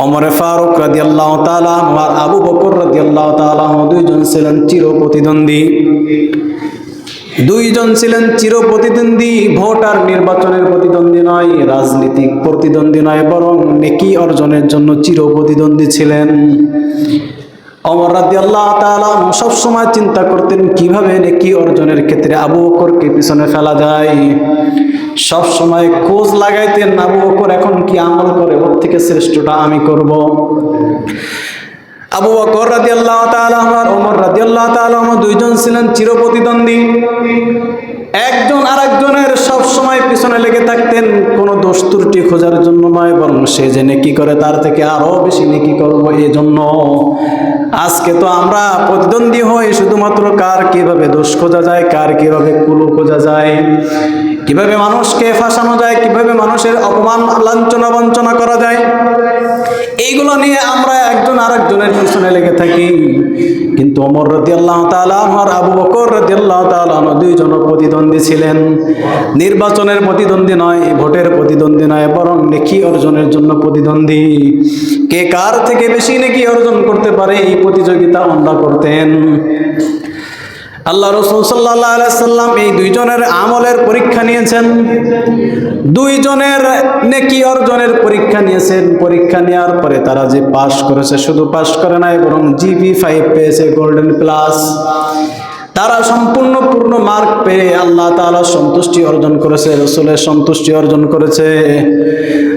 ওমরে ফারুক রাদিয়াল্লাহু তাআলা আর আবু বকর রাদিয়াল্লাহু তাআলা দুইজন ছিলেন চিরপ্রতিদ্বন্দ্বী। দুইজন ছিলেন চিরপ্রতিদ্বন্দ্বী, ভোট আর নির্বাচনের প্রতিদ্বন্দ্বী নয়, রাজনীতিক প্রতিদ্বন্দ্বী নয়, বরং নেকি অর্জনের জন্য চিরপ্রতিদ্বন্দ্বী ছিলেন। ওমর রাদিয়াল্লাহু তাআলা সব সময় চিন্তা করতেন কিভাবে নেকি অর্জনের ক্ষেত্রে আবু বকরকে পিছনে ফেলা যায়। সব সময় খোঁজ লাগাইতেন আবু বকর এখন কি আমল করে, ওর থেকে শ্রেষ্ঠটা আমি করব। আবু বকর রাদিয়াল্লাহু তাআলা আর ওমর রাদিয়াল্লাহু তাআলা দুইজন ছিলেন চিরপ্রতিদ্বন্দ্বী। একজন আরেকজনের সব সময় পিছনে লেগে থাকতেন, কোনো দোষ ত্রুটি খোঁজার জন্য নয়, বরং সে যে নেকি করে তার থেকে আরো বেশি নেকি করবো এই জন্য। আজকে তো আমরা প্রতিদ্বন্দ্বী হই শুধুমাত্র কার কিভাবে দোষ খোঁজা যায়, কার কিভাবে কুলু খোঁজা যায়, কিভাবে মানুষকে ফাঁসানো যায়, কিভাবে মানুষের অপমান লাঞ্ছনা বঞ্চনা করা যায়, এইগুলো নিয়ে আমরা একজন আরেকজনের পিছনে লেগে থাকি। কিন্তু ওমর রাদিয়াল্লাহু তাআলা আর আবু বকর রাদিয়াল্লাহু তাআলা দুইজন প্রতিদ্বন্দ্বী ছিলেন। নির্বাচনের প্রতিদ্বন্দ্বী নয়, ভোটের প্রতিদ্বন্দ্বী নয়, বরং নেকি অর্জনের জন্য প্রতিদ্বন্দ্বী। কে কার থেকে বেশি নেকি অর্জন করতে পারে এই প্রতিযোগিতা আমরা করতেন। আল্লাহ রাসূল সাল্লাল্লাহু আলাইহি সাল্লাম এই দুইজনের আমলের পরীক্ষা নিয়েছেন, দুইজনের নেকি অর্জনের পরীক্ষা নিয়েছেন। পরীক্ষা নেওয়ার পরে তারা যে পাশ করেছে, শুধু পাশ করে নাই, বরং GP5 পেয়েছে, গোল্ডেন প্লাস। তারা সম্পূর্ণ পূর্ণ মার্ক পেয়ে আল্লাহ তাআলা সন্তুষ্টি অর্জন করেছে, রাসূলের সন্তুষ্টি অর্জন করেছে।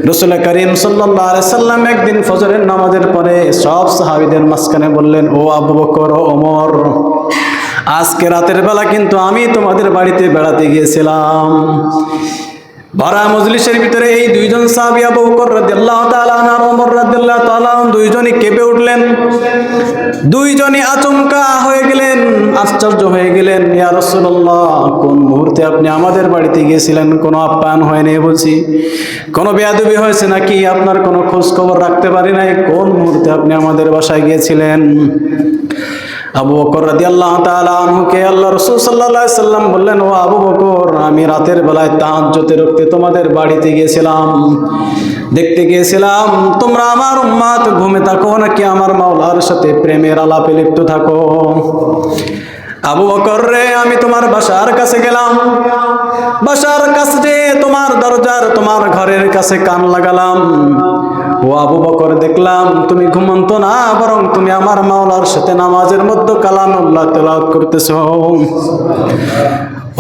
রাসূল করিম সাল্লাল্লাহু আলাইহি সাল্লাম একদিন ফজরের নামাজের পরে সব সাহাবীদের মাঝখানে বললেন, ও আবু বকর ও ওমর, আজকে রাতের বেলা কিন্তু আমি তোমাদের বাড়িতে বেড়াতে গিয়েছিলাম। ভরা মজলিসের ভিতরে এই দুইজন সাহাবী আবু বকর রাদিয়াল্লাহু তাআলা আর ওমর রাদিয়াল্লাহু তাআলা দুইজনই কেঁপে উঠলেন, দুইজনই আচমকা হয়ে গেলেন, আশ্চর্য হয়ে গেলেন। ইয়া রাসূলুল্লাহ, কোন মুহূর্তে আপনি আমাদের বাড়িতে গিয়েছিলেন? কোনো আপ্যায়ন হয়নি বলছি, কোনো বেয়াদবি হয়েছে নাকি? আপনার কোনো খোঁজ খবর রাখতে পারি নাই, কোন মুহূর্তে আপনি আমাদের বাসায় গিয়েছিলেন? আবু বকর রাদিয়াল্লাহু তাআলা আনহুকে আল্লাহ রাসূল সাল্লাল্লাহু আলাইহি সাল্লাম বললেন, ও আবু বকর, আমি রাতের বেলায় তাহাজ্জুদে রক্তে তোমাদের বাড়িতে গিয়েছিলাম, দেখতে গিয়েছিলাম তোমরা আমার উম্মত ঘুমে থাকো নাকি আমার মাওলার সাথে প্রেমের আলাপে লিপ্ত থাকো। আবু বকর রে, আমি তোমার বাসার কাছে গেলাম, বাসার কাছে তোমার দরজার তোমার ঘরের কাছে কান লাগালাম। ও আবু বকর, দেখলাম তুমি ঘুমন্ত না, বরং তুমি আমার মাওলার সাথে নামাজের মধ্যে কালামুল্লাহ তেলাওয়াত করতেছো।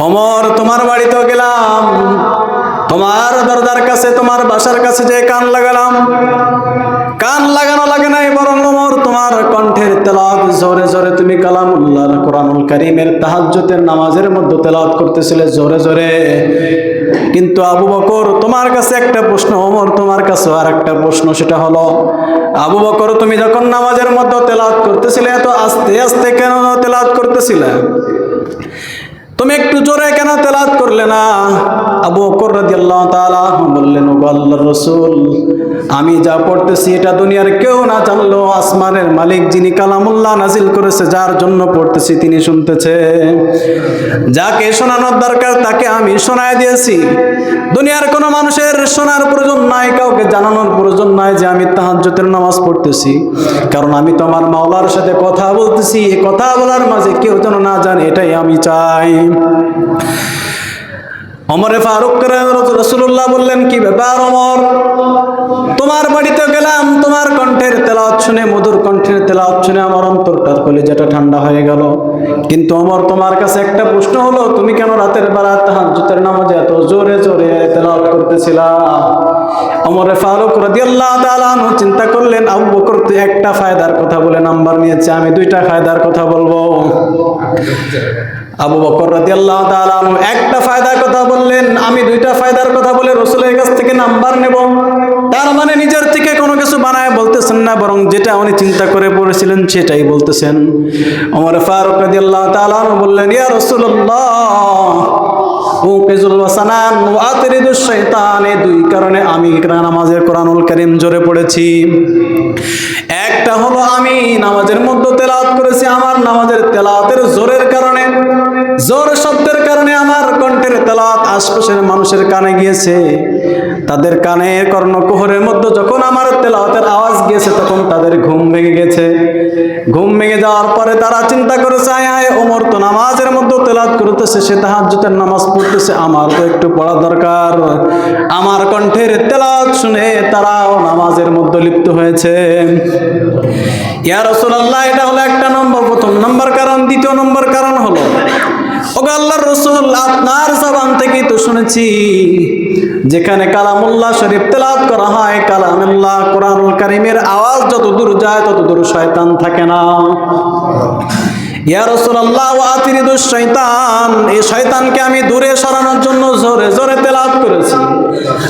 ওমর, তোমার বাড়িতেও গেলাম, তোমার দরজার কাছে তোমার বাসার কাছে যে কান লাগালাম, কান লাগানো লাগে নাই, বরং ওমর তোমার কণ্ঠের তেলাওয়াত জোরে জোরে তুমি কালামুল্লাহ কোরআনুল কারীমের তাহাজ্জুদের নামাজের মধ্যে তেলাওয়াত করতেছিলে জোরে জোরে। কিন্তু আবু বকর, তোমার কাছে একটা প্রশ্ন, ওমর তোমার কাছে আর একটা প্রশ্ন, সেটা হলো আবু বকর, তুমি যখন নামাজের মধ্যে তেলাওয়াত করতেছিলে এত আস্তে আস্তে কেন তেলাওয়াত করতেছিলে? তুমি একটু জোরে কেন তেলাওয়াত করলে না? আবু বকর রাদিয়াল্লাহু তাআলা বললেন, ও আল্লাহর রাসূল, আমি যা পড়তেছি এটা দুনিয়ার কেউ না জানলেও আসমানের মালিক যিনি কালামুল্লাহ নাজিল করেছে, যার জন্য পড়তেছি তিনি শুনতেছে। যাকে শোনানোর দরকার তাকে আমি শোনায় দিয়েছি। দুনিয়ার কোনো মানুষের শোনার প্রয়োজন নাই, কাউকে জানানোর প্রয়োজন নাই যে আমি তাহাজ্জুদের নামাজ পড়তেছি, কারণ আমি তো আমার মাওলার সাথে কথা বলতেছি। এই কথা বলার মাঝে কেউ যেন না জানে, এটাই আমি চাই। ওমরে ফারুক রাসূলুল্লাহ বললেন, কি ব্যাপার ওমর, তোমার বাড়িতে গেলাম, তোমার কণ্ঠের তেলাওয়াত শুনে, মধুর কণ্ঠের তেলাওয়াত শুনে আমার অন্তরটা কলিজাটা ঠান্ডা হয়ে গেল। কিন্তু ওমর, তোমার কাছে একটা প্রশ্ন হলো, তুমি কেন রাতের বেলা তাহাজ্জুদের নামাজে এত জোরে জোরে তেলাওয়াত করতেছিলা? ওমরে ফারুক রাদিয়াল্লাহু তাআলা আনহু চিন্তা করলেন, আবু বকর তো একটা ফায়দার কথা বলে নাম্বার নিয়েছে, আমি দুইটা ফায়দার কথা বলবো। আবু বকর রাদিয়াল্লাহু তাআলা আনহু একটা ফায়দার কথা বললেন, আমি দুইটা ফায়দার কথা বলে রাসূলের কাছ থেকে নাম্বার নেব। তার মানে নিজের থেকে কোনো কিছু বানায় বলতেছেন না, বরং যেটা উনি চিন্তা করে পড়েছিলেন সেটাই বলতেছেন। ওমর ফারুক রাদিয়াল্লাহু তাআলা আনহু বললেন, ইয়া রাসূলুল্লাহ, উকিজুল ওয়াসানান ওয়া আতরিদুশ শাইতান, এই দুই কারণে আমি নামাজের কোরআনুল কারীম জোরে পড়েছি। একটা হলো আমি নামাজের মধ্যে তেলাওয়াত করেছি, আমার নামাজের তেলাওয়াতের জোরের কারণে, জোর শব্দের কারণে আমার কণ্ঠের তেলাওয়াত আশপাশের মানুষের কানে গিয়েছে, তাদের কানের কর্ণকুহরের মধ্যে যখন আমার তেলাওয়াতের আওয়াজ গিয়েছে তখন তাদের ঘুম ভেঙে গেছে। ঘুম ভেঙে যাওয়ার পরে তারা চিন্তা করেছে, আয় আয় ওমর তো নামাজের মধ্যে তেলাওয়াত করতেছে, সে তাহাজ্জুদের নামাজ পড়তেছে, আমার তো একটু পড়া দরকার। আমার কণ্ঠের তেলাওয়াত শুনে তারাও নামাজের মধ্যে লিপ্ত হয়েছে। ইয়া রাসূলুল্লাহ, এটা হলো একটা নম্বর, প্রথম নম্বর কারণ। দ্বিতীয় নম্বর কারণ হলো, ওগো আল্লাহর রাসূল, আপনার জবান থেকেই তো শুনেছি যেখানে কালামুল্লাহ শরীফ তেলাওয়াত করা হয়, কালামুল্লাহ কোরআনুল কারীমের আওয়াজ যত দূর যায় তত দূর শয়তান থাকে না। ইয়া রাসূলুল্লাহ, ওয়া আতিরিদুশ শয়তান, এই শয়তানকে আমি দূরে সরানোর জন্য জোরে জোরে তেলাওয়াত করেছি।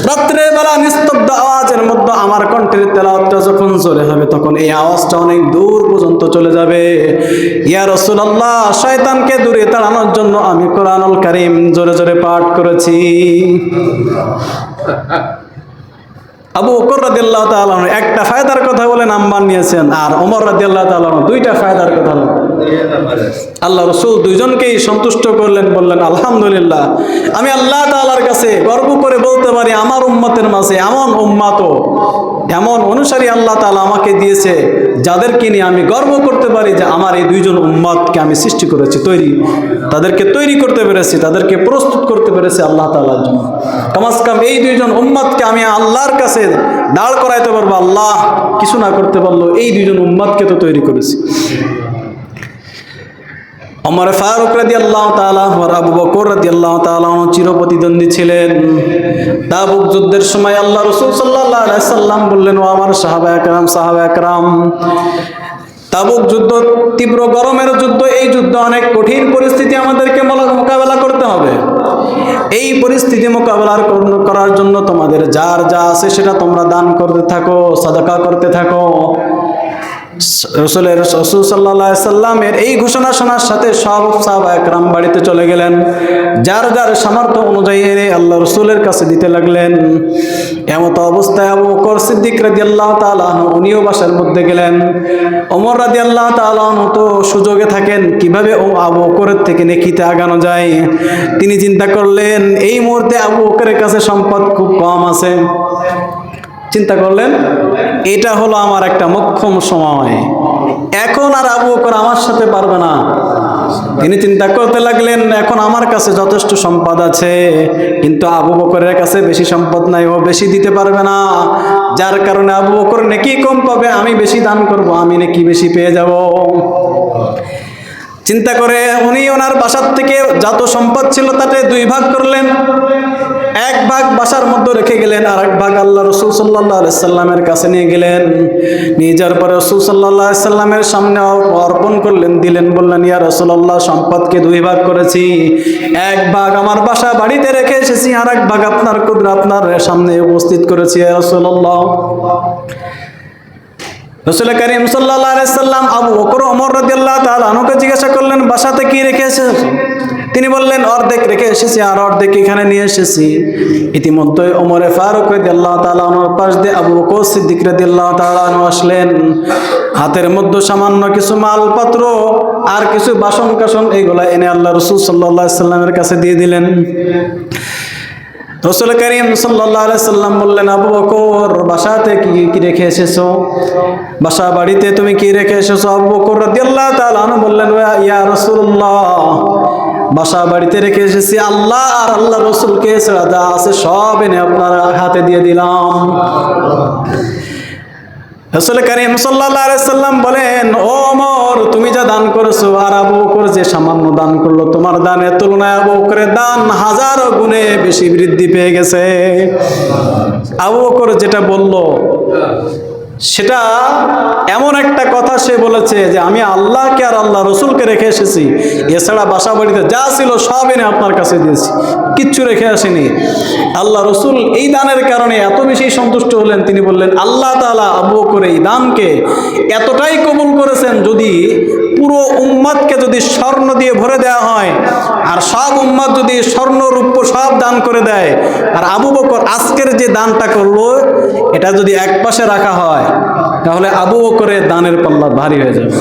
রাত্রের বেলা নিস্তব্ধ আওয়াজের মধ্যে আমার কণ্ঠের তেলাওয়াতটা যখন জোরে হবে তখন এই আওয়াজটা অনেক দূর পর্যন্ত চলে যাবে। ইয়া রাসূলুল্লাহ, শয়তানকে দূরে তাড়ানোর জন্য আমি কোরআনুল কারীম জোরে জোরে পাঠ করেছি। আবু বকর রাদিয়াল্লাহু তাআলা একটা ফায়দার কথা বলে নাম্বার নিয়েছেন, আর ওমর রাদিয়াল্লাহু তাআলা দুইটা ফায়দার কথা বলেন। আল্লাহ রাসূল দুইজনকেই সন্তুষ্ট করলেন, বললেন আলহামদুলিল্লাহ, আমি আল্লাহ তাআলার কাছে গর্ব করে বলতে পারি আমার উম্মতের মাঝে এমন উম্মত, এমন অনুসারী আল্লাহ তাআলা আমাকে দিয়েছে যাদেরকে নিয়ে আমি গর্ব করতে পারি যে আমার এই দুইজন উম্মতকে আমি সৃষ্টি করেছি, তাদেরকে তৈরি করতে পেরেছি, তাদেরকে প্রস্তুত করতে পেরেছি আল্লাহ তাআলার জন্য। কমাস কম এই দুইজন উম্মতকে আমি আল্লাহর কাছে দাঁড় করাইতে পারবো, আল্লাহ কিছু না করতে পারলো, এই দুইজন উম্মতকে তো তৈরি করেছি। ওমর ফারুক রাদিয়াল্লাহু তাআলা আর আবু বকর রাদিয়াল্লাহু তাআলা চিরপ্রতিদ্বন্দ্বী ছিলেন। তাবুক যুদ্ধের সময় আল্লাহ রাসূল সাল্লাল্লাহু আলাইহি সাল্লাম বললেন, ও আমার সাহাবা একরাম, তাবুক যুদ্ধ তীব্র গরমের যুদ্ধ, এই যুদ্ধ অনেক কঠিন পরিস্থিতি আমাদেরকে মোকাবেলা করতে হবে। এই পরিস্থিতি মোকাবেলা করার জন্য তোমাদের যার যা আছে সেটা তোমরা দান করতে থাকো, সাদাকা করতে থাকো। রাসূল সাল্লাল্লাহু আলাইহি সাল্লামের এই ঘোষণা শোনার সাথে সব সাহাবা একরাম বাড়িতে চলে গেলেন, যার যার সামর্থ্য অনুযায়ী এনে আল্লাহ রাসূলের কাছে দিতে লাগলেন। এমত অবস্থায় আবু বকর সিদ্দিক রাদিয়াল্লাহু তাআলা উনিও বাসার মধ্যে গেলেন। ওমর রাদিয়াল্লাহু তাআলা তো সুযোগে থাকেন কিভাবে আবু বকরের থেকে নেকিতে আগানো যায়। তিনি চিন্তা করলেন এই মুহূর্তে আবু বকরের কাছে সম্পদ খুব কম আছে, চিন্তা করলেন এটা হলো আমার একটা মোক্ষম সময়, এখন আর আবু বকর আমার সাথে পারবে না। তিনি চিন্তা করতে লাগলেন এখন আমার কাছে যথেষ্ট সম্পদ আছে, কিন্তু আবু বকরের কাছে বেশি সম্পদ নাই, ও বেশি দিতে পারবে না, যার কারণে আবু বকর নেকি কম পাবে, আমি বেশি দান করব, আমি নেকি বেশি পেয়ে যাব। চিন্তা করে উনি ওনার বাসার থেকে যত সম্পদ ছিল তাতে 2 ভাগ করলেন। 1 ভাগ বাসার মধ্যে রেখে গেলেন, আর 1 ভাগ আল্লাহ রাসূল সাল্লাল্লাহু আলাইহি সাল্লামের কাছে নিয়ে গেলেন। নিয়ে যাওয়ার পরে রাসূল সাল্লাল্লাহু আলাইহি সাল্লামের সামনে অর্পণ করলেন, দিলেন, বললেন ইয়া রাসূলুল্লাহ, সম্পদকে 2 ভাগ করেছি, 1 ভাগ আমার বাসা বাড়িতে রেখে এসেছি, আর 1 ভাগ আপনার আপনার সামনে উপস্থিত করেছি ইয়া রাসূলুল্লাহ। রাসূল কারীম সাল্লাল্লাহু আলাইহি সাল্লাম আবু বকর ওমর রাদিয়াল্লাহু তাআলা আনহুকে জিজ্ঞাসা করলেন, বাসাতে কি রেখে এসেছো? তিনি বললেন অর্ধেক রেখে এসেছি, আর অর্ধেক এখানে নিয়ে এসেছি। ইতিমধ্যে ওমর ফারুক রাদিয়াল্লাহু তাআলা আনহুর পাশ দিয়ে আবু বকর সিদ্দিক রাদিয়াল্লাহু তাআলা আনহু আসলেন। হাতের মধ্যে সামান্য কিছু মালপত্র আর কিছু বাসন কাসন এগুলা এনে আল্লাহ রাসূল সাল্লাল্লাহু আলাইহি সাল্লামের কাছে দিয়ে দিলেন। রাসূল কারীম সাল্লাল্লাহু আলাইহি সাল্লাম বললেন, আবু বকর, বাসাতে কি রেখে এসেছো? বাসা বাড়িতে তুমি কি রেখে এসেছো? আবু বকর রাদিয়াল্লাহু তাআলা আনহু বললেন, ইয়া রাসূলুল্লাহ, বাসা বাড়িতে রেখে এসেছি, আল্লাহ আর আল্লাহ রাসূলকে ছাড়া যা আছে সব এনে আপনার হাতে দিয়ে দিলাম। রাসূল কারীম সাল্লাল্লাহু আলাইহি সাল্লাম বলেন, ও ওমর, তুমি যা দান করেছো আর আবু বকর যে সামান্য দান করলো, তোমার দানের তুলনায় আবু বকরের দান 1000 গুণে বেশি বৃদ্ধি পেয়ে গেছে। আবু বকর যেটা বলল সেটা এমন একটা কথা সে বলেছে যে আমি আল্লাহকে আর আল্লাহ রসুলকে রেখে এসেছি, এছাড়া বাসা বাড়িতে যা ছিল সব এনে আপনার কাছে দিয়েছি, কিচ্ছু রেখে আসেনি। আল্লাহ রসুল এই দানের কারণে এত বেশি সন্তুষ্ট হলেন, তিনি বললেন আল্লাহ তাআলা আবু বকর এই দানকে এতটাই কবুল করেছেন, যদি পুরো উম্মতকে যদি স্বর্ণ দিয়ে ভরে দেওয়া হয় আর সব উম্মত যদি স্বর্ণ রূপ্য সব দান করে দেয়, আর আবু বকর আজকের যে দানটা করলো এটা যদি এক পাশে রাখা হয় তাহলে আবু বকরের দানের পাল্লা ভারী হয়ে যাবে।